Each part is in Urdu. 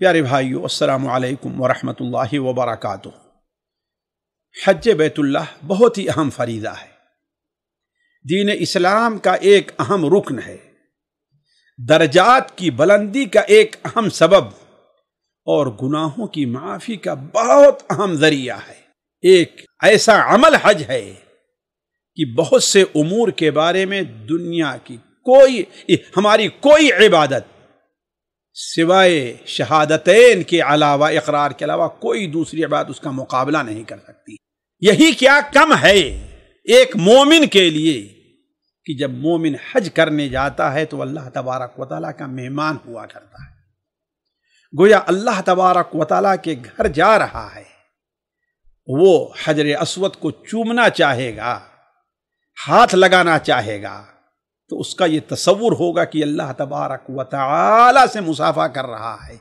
پیارے بھائیو، السلام علیکم ورحمۃ اللہ وبرکاتہ۔ حج بیت اللہ بہت ہی اہم فریضہ ہے، دین اسلام کا ایک اہم رکن ہے، درجات کی بلندی کا ایک اہم سبب اور گناہوں کی معافی کا بہت اہم ذریعہ ہے۔ ایک ایسا عمل حج ہے کہ بہت سے امور کے بارے میں دنیا کی ہماری کوئی عبادت سوائے شہادتین کے علاوہ، اقرار کے علاوہ کوئی دوسری عبادت اس کا مقابلہ نہیں کر سکتی۔ یہی کیا کم ہے ایک مومن کے لیے کہ جب مومن حج کرنے جاتا ہے تو اللہ تبارک و تعالیٰ کا مہمان ہوا کرتا ہے، گویا اللہ تبارک و تعالیٰ کے گھر جا رہا ہے۔ وہ حجر اسود کو چومنا چاہے گا، ہاتھ لگانا چاہے گا تو اس کا یہ تصور ہوگا کہ اللہ تبارک و تعالی سے مصافحہ کر رہا ہے۔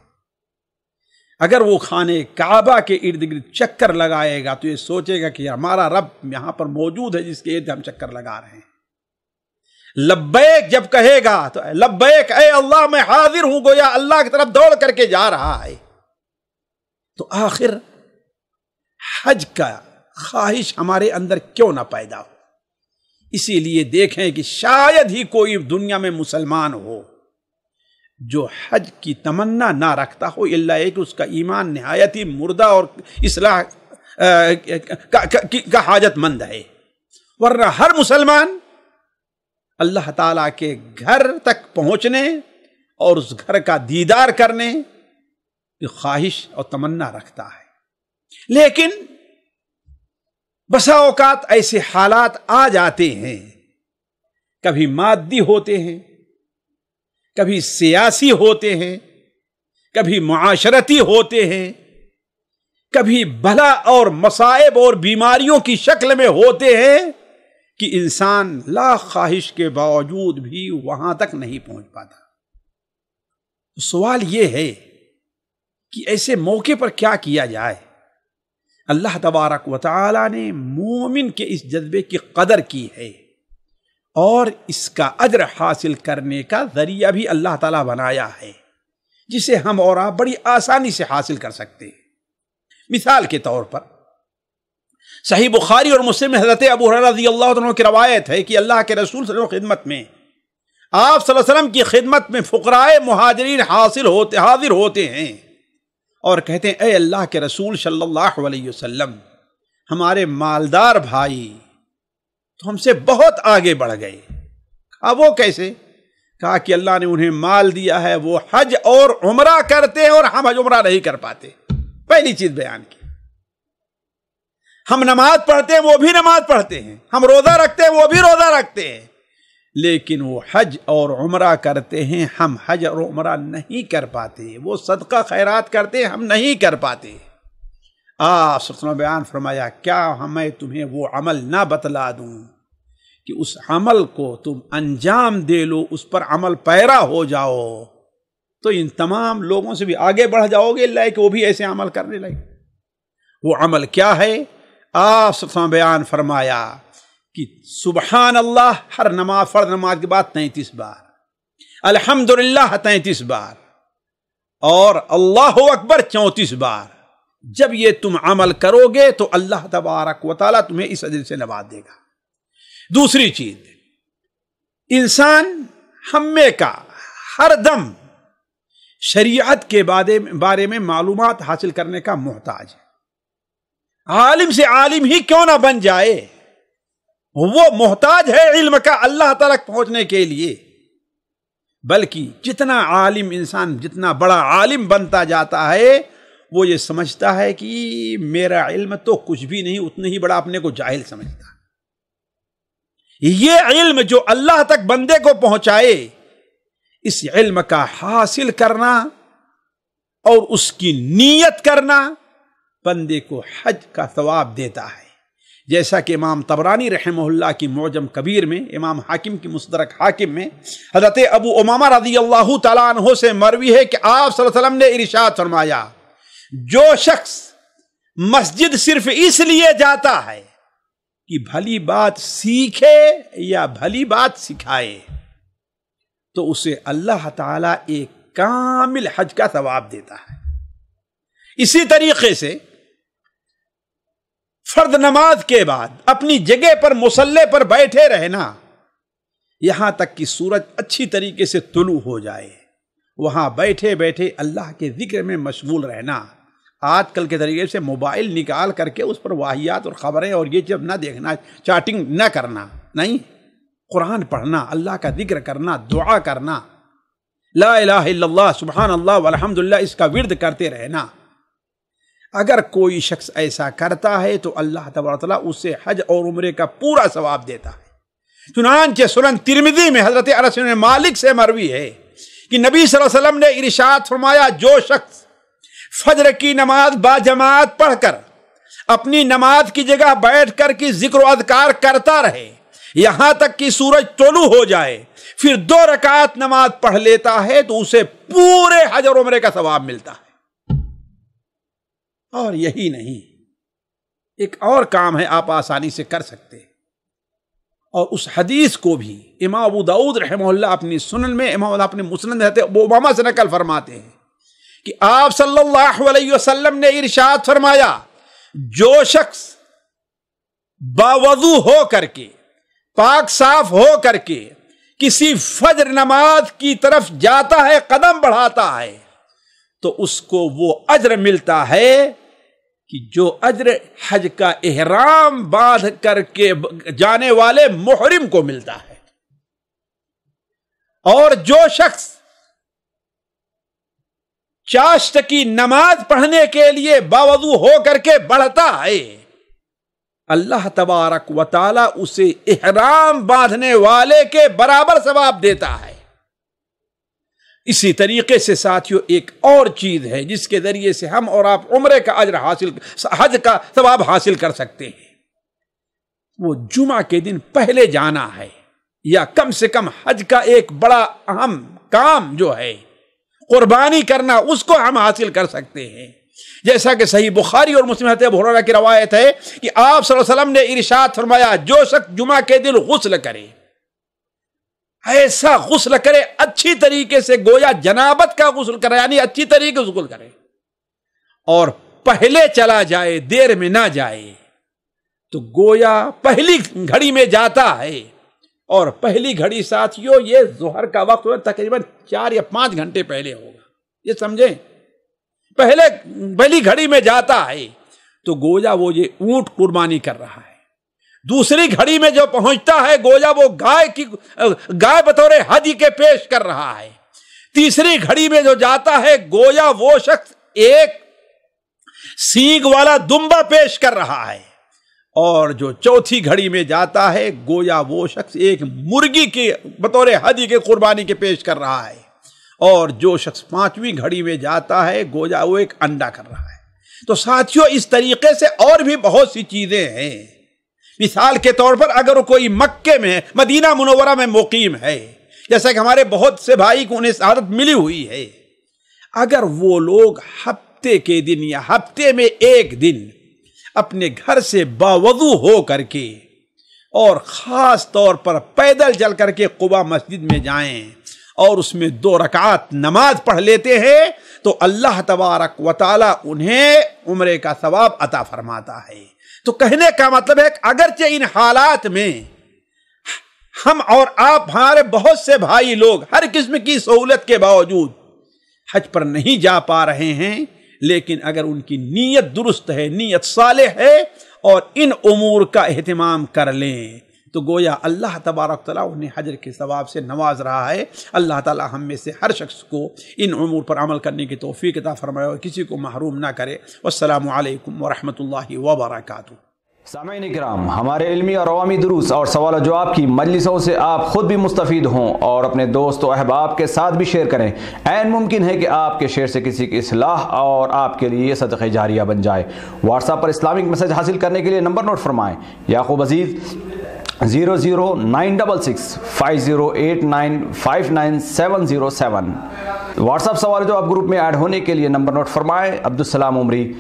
اگر وہ خانے کعبہ کے ارد گرد چکر لگائے گا تو یہ سوچے گا کہ ہمارا رب یہاں پر موجود ہے جس کے ارد ہم چکر لگا رہے ہیں۔ لبیک جب کہے گا تو لبیک اے اللہ میں حاضر ہوں، گویا اللہ کی طرف دوڑ کر کے جا رہا ہے۔ تو آخر حج کا خواہش ہمارے اندر کیوں نہ پیدا ہو؟ اسی لیے دیکھیں کہ شاید ہی کوئی دنیا میں مسلمان ہو جو حج کی تمنا نہ رکھتا ہو، الا کہ اس کا ایمان نہایت ہی مردہ اور اصلاح کا حاجت مند ہے، ورنہ ہر مسلمان اللہ تعالیٰ کے گھر تک پہنچنے اور اس گھر کا دیدار کرنے کی خواہش اور تمنا رکھتا ہے۔ لیکن بسا اوقات ایسے حالات آ جاتے ہیں، کبھی مادی ہوتے ہیں، کبھی سیاسی ہوتے ہیں، کبھی معاشرتی ہوتے ہیں، کبھی بلا اور مصائب اور بیماریوں کی شکل میں ہوتے ہیں کہ انسان لا خواہش کے باوجود بھی وہاں تک نہیں پہنچ پاتا۔ سوال یہ ہے کہ ایسے موقع پر کیا کیا جائے؟ اللہ تبارک و تعالی نے مومن کے اس جذبے کی قدر کی ہے اور اس کا اجر حاصل کرنے کا ذریعہ بھی اللہ تعالیٰ بنایا ہے، جسے ہم اور آپ بڑی آسانی سے حاصل کر سکتے ہیں۔ مثال کے طور پر صحیح بخاری اور مسلم میں حضرت ابو ہریرہ رضی اللہ عنہ کی روایت ہے کہ اللہ کے رسول صلی اللہ علیہ وسلم خدمت میں، آپ صلی اللہ علیہ وسلم کی خدمت میں فقراء مہاجرین حاضر ہوتے ہیں اور کہتے ہیں اے اللہ کے رسول صلی اللہ علیہ وسلم، ہمارے مالدار بھائی تو ہم سے بہت آگے بڑھ گئے۔ اب وہ کیسے؟ کہا کہ اللہ نے انہیں مال دیا ہے، وہ حج اور عمرہ کرتے ہیں اور ہم حج عمرہ نہیں کر پاتے۔ پہلی چیز بیان کی، ہم نماز پڑھتے ہیں وہ بھی نماز پڑھتے ہیں، ہم روزہ رکھتے ہیں وہ بھی روزہ رکھتے ہیں، لیکن وہ حج اور عمرہ کرتے ہیں، ہم حج اور عمرہ نہیں کر پاتے۔ وہ صدقہ خیرات کرتے ہیں، ہم نہیں کر پاتے۔ آپ صلی اللہ علیہ وسلم بیان فرمایا، کیا میں تمہیں وہ عمل نہ بتلا دوں کہ اس عمل کو تم انجام دے لو، اس پر عمل پیرا ہو جاؤ تو ان تمام لوگوں سے بھی آگے بڑھ جاؤ گے، اللہ کہ وہ بھی ایسے عمل کرنے لگے۔ وہ عمل کیا ہے؟ آپ صلی اللہ علیہ وسلم بیان فرمایا کہ سبحان اللہ ہر نماز، فرض نماز کے بعد 33 بار، الحمدللہ 33 بار اور اللہ اکبر 34 بار۔ جب یہ تم عمل کرو گے تو اللہ تبارک و تعالیٰ تمہیں اس اجر سے نواز دے گا۔ دوسری چیز، انسان ہمیں کا ہر دم شریعت کے بارے میں معلومات حاصل کرنے کا محتاج ہے۔ عالم سے عالم ہی کیوں نہ بن جائے، وہ محتاج ہے علم کا اللہ تک پہنچنے کے لیے۔ بلکہ جتنا عالم انسان، جتنا بڑا عالم بنتا جاتا ہے، وہ یہ سمجھتا ہے کہ میرا علم تو کچھ بھی نہیں، اتنے ہی بڑا اپنے کو جاہل سمجھتا ہے۔ یہ علم جو اللہ تک بندے کو پہنچائے، اس علم کا حاصل کرنا اور اس کی نیت کرنا بندے کو حج کا ثواب دیتا ہے۔ جیسا کہ امام طبرانی رحمہ اللہ کی معجم کبیر میں، امام حاکم کی مستدرک حاکم میں حضرت ابو امامہ رضی اللہ تعالیٰ عنہ سے مروی ہے کہ آپ صلی اللہ علیہ وسلم نے ارشاد فرمایا، جو شخص مسجد صرف اس لیے جاتا ہے کہ بھلی بات سیکھے یا بھلی بات سکھائے تو اسے اللہ تعالیٰ ایک کامل حج کا ثواب دیتا ہے۔ اسی طریقے سے فرض نماز کے بعد اپنی جگہ پر مصلی پر بیٹھے رہنا یہاں تک کہ سورج اچھی طریقے سے طلوع ہو جائے، وہاں بیٹھے بیٹھے اللہ کے ذکر میں مشغول رہنا۔ آج کل کے طریقے سے موبائل نکال کر کے اس پر واہیات اور خبریں اور یہ جب نہ دیکھنا، چیٹنگ نہ کرنا، نہیں، قرآن پڑھنا، اللہ کا ذکر کرنا، دعا کرنا، لا الہ الا اللہ سبحان اللہ والحمدللہ اس کا ورد کرتے رہنا۔ اگر کوئی شخص ایسا کرتا ہے تو اللہ تبارک و تعالیٰ اسے حج اور عمرے کا پورا ثواب دیتا ہے۔ چنانچہ سنن ترمذی میں حضرت انس بن مالک سے مروی ہے کہ نبی صلی اللہ علیہ وسلم نے ارشاد فرمایا، جو شخص فجر کی نماز با جماعت پڑھ کر اپنی نماز کی جگہ بیٹھ کر کی ذکر و اذکار کرتا رہے یہاں تک کہ سورج طلوع ہو جائے، پھر 2 رکعت نماز پڑھ لیتا ہے تو اسے پورے حج اور عمرے کا ثواب ملتا ہے۔ اور یہی نہیں، ایک اور کام ہے آپ آسانی سے کر سکتے، اور اس حدیث کو بھی امام ابو داؤد رحمہ اللہ اپنی سنن میں، امام اپنے مسند حضرت ابو امامہ سے نقل فرماتے ہیں کہ آپ صلی اللہ علیہ وسلم نے ارشاد فرمایا، جو شخص باوضو ہو کر کے، پاک صاف ہو کر کے کسی فجر نماز کی طرف جاتا ہے، قدم بڑھاتا ہے، تو اس کو وہ اجر ملتا ہے کہ جو اجر حج کا احرام باندھ کر کے جانے والے محرم کو ملتا ہے۔ اور جو شخص چاشت کی نماز پڑھنے کے لیے باوضو ہو کر کے بڑھتا ہے، اللہ تبارک و تعالی اسے احرام باندھنے والے کے برابر ثواب دیتا ہے۔ اسی طریقے سے ساتھیو ایک اور چیز ہے جس کے ذریعے سے ہم اور آپ عمرے کا اجر حاصل، حج کا ثواب حاصل کر سکتے ہیں، وہ جمعہ کے دن پہلے جانا ہے، یا کم سے کم حج کا ایک بڑا اہم کام جو ہے قربانی کرنا، اس کو ہم حاصل کر سکتے ہیں۔ جیسا کہ صحیح بخاری اور مسلم حضرت ابو ہریرہ کی روایت ہے کہ آپ صلی اللہ علیہ وسلم نے ارشاد فرمایا، جو شخص جمعہ کے دن غسل کرے، ایسا غسل کرے اچھی طریقے سے، گویا جنابت کا غسل کرے، یعنی اچھی طریقے سے غسل کرے، اور پہلے چلا جائے، دیر میں نہ جائے، تو گویا پہلی گھڑی میں جاتا ہے، اور پہلی گھڑی ساتھیوں یہ ظہر کا وقت تقریباً 4 یا 5 گھنٹے پہلے ہوگا، یہ سمجھیں، پہلی گھڑی میں جاتا ہے تو گویا وہ یہ اونٹ قربانی کر رہا ہے، دوسری گھڑی میں جو پہنچتا ہے گویا وہ گائے بطور ہدی کے پیش کر رہا ہے، تیسری گھڑی میں جو جاتا ہے گویا وہ شخص ایک سینگ والا دمبا پیش کر رہا ہے، اور جو چوتھی گھڑی میں جاتا ہے گویا وہ شخص ایک مرغی کے بطور ہدی کے قربانی کے پیش کر رہا ہے، اور جو شخص 5ویں گھڑی میں جاتا ہے گویا وہ ایک انڈا کر رہا ہے۔ تو ساتھیوں اس طریقے سے اور بھی بہت سی چیزیں ہیں۔ مثال کے طور پر اگر کوئی مکے میں، مدینہ منورہ میں مقیم ہے، جیسا کہ ہمارے بہت سے بھائی کو انہیں سعادت ملی ہوئی ہے، اگر وہ لوگ ہفتے کے دن یا ہفتے میں ایک دن اپنے گھر سے باوضو ہو کر کے اور خاص طور پر پیدل چل کر کے قباء مسجد میں جائیں اور اس میں 2 رکعات نماز پڑھ لیتے ہیں تو اللہ تبارک و تعالی انہیں عمرے کا ثواب عطا فرماتا ہے۔ تو کہنے کا مطلب ہے کہ اگرچہ ان حالات میں ہم اور آپ، ہمارے بہت سے بھائی لوگ ہر قسم کی سہولت کے باوجود حج پر نہیں جا پا رہے ہیں، لیکن اگر ان کی نیت درست ہے، نیت صالح ہے، اور ان امور کا اہتمام کر لیں تو گویا اللہ تبارک تعالیٰ انہیں حج کے ثواب سے نواز رہا ہے۔ اللہ تعالیٰ ہم میں سے ہر شخص کو ان امور پر عمل کرنے کی توفیق عطا فرمائے اور کسی کو محروم نہ کرے۔ والسلام علیکم ورحمۃ اللہ وبرکاتہ۔ سامعین کرام، ہمارے علمی اور عوامی دروس اور سوال و جواب کی مجلسوں سے آپ خود بھی مستفید ہوں اور اپنے دوست و احباب کے ساتھ بھی شیئر کریں۔ عین ممکن ہے کہ آپ کے شیئر سے کسی کی اصلاح اور آپ کے لیے صدقہ جاریہ بن جائے۔ واٹس ایپ پر اسلامک میسج حاصل کرنے کے لیے نمبر نوٹ فرمائیں: یعقوب عزیز 00966 5089 59707۔ واٹس ایپ سوال جو آپ گروپ میں ایڈ ہونے کے لیے نمبر نوٹ فرمائیں: عبدالسلام عمری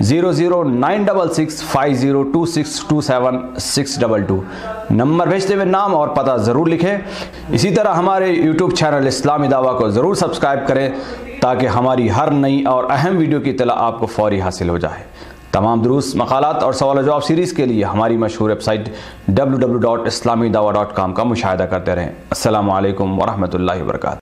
00966 502627 622۔ نمبر بھیجتے ہوئے نام اور پتہ ضرور لکھیں۔ اسی طرح ہمارے یوٹیوب چینل اسلامی دعویٰ کو ضرور سبسکرائب کریں تاکہ ہماری ہر نئی اور اہم ویڈیو کی اطلاع آپ کو فوری حاصل ہو جائے۔ تمام دروس، مقالات اور سوال و جواب سیریز کے لیے ہماری مشہور ویب سائٹ www.islamidawah.com کا مشاہدہ کرتے رہیں۔ السلام علیکم ورحمۃ اللہ وبرکاتہ۔